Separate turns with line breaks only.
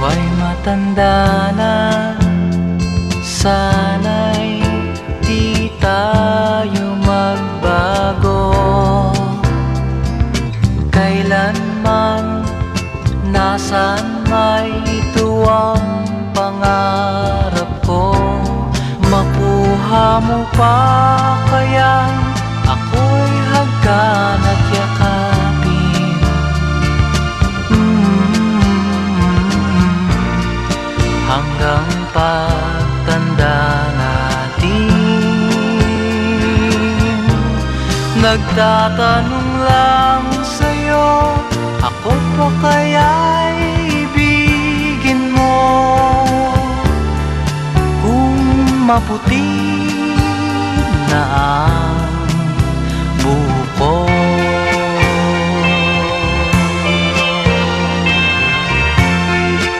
ay matanda na, sana'y di tayo magbago. Kailanman, nasaan may ito ang pangarap ko. Makuha mo pa kaya ako'y hagkan at yakapin. Hanggang pagtanda natin. Nagtatanong lang sa'yo, ako pa kaya'y ibigin mo? Kung maputi